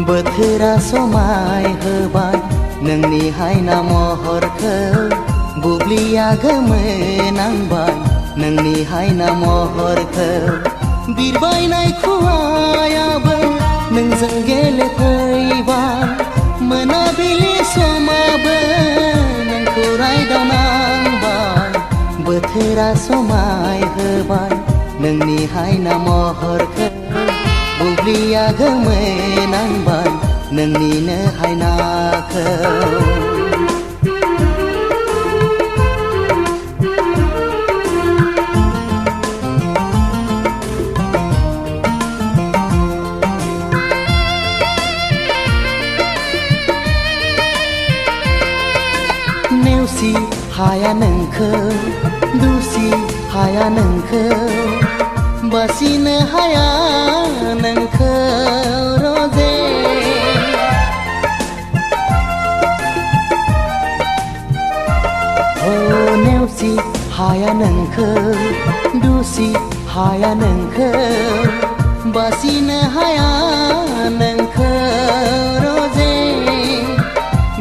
बोथोरा समाय होबाय नोंनि हायना महरखौ बुब्लिया गोमोनांबाय नोंनि हायना महरखौ बिरबायनाय खुवायाबो नोंजों गेलेफैबाय मोनाबिलि समाबो नोंखौ रायदावनांबाय बोथोरा समाय होबाय नोंनि हायना महरखौ बुब्लिया गोमोनांबाय नोंनिनो हायनाखौ नेवसि हाया नोंखौ दुसि हाया नोंखौ बासिनो हाया नोंखौ रजे नेवसि हाया नोंखौ दुसि हाया नोंखौ बासिनो हाया नोंखौ रजे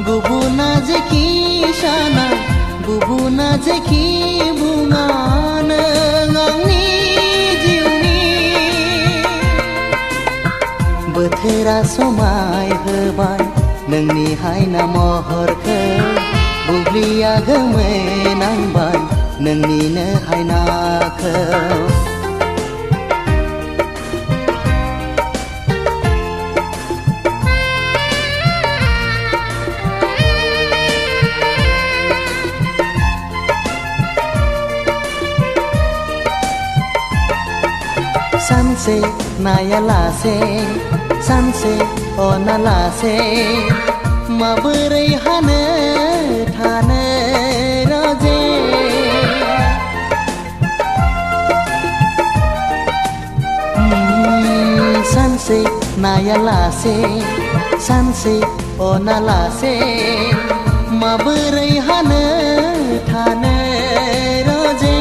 गुबुना जेखि साना गुबुना जेखि बुङा नों आंनि बोथोरा समाय होबाय नोंनि हायना महरखौ बुब्लिया गोमोनांबाय नोंनिनो हायनाखौ सानसे नायालासे सानसे अनालासे माबोरै हानो थानो रजे सानसे नायालासे सानसे अनालासे माबोरै हानो थानो रजे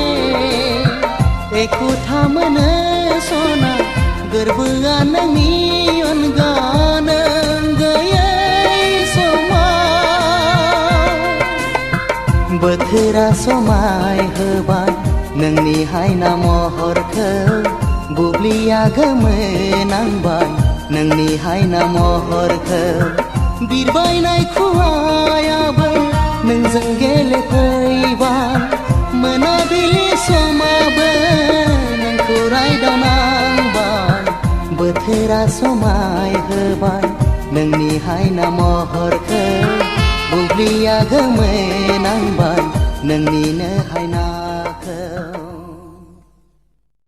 एखुथा मोनो सना गोरबोआ नोंनि अनगा नों गैयै समाव बोथोरा समाय होबाय नोंनि हायना महरखौ बुब्लिया गोमोनांबाय नोंनि हायना महरखौ बिरबायनाय खुवायाबो नोंजों गेलेफैबाय मोनाबिलि समाबो नोंखौ रायदावनांबाय बोथोरा समाय होबाय नोंनि हायना महरखौ बुब्लिया गोमोनांबाय नोंनि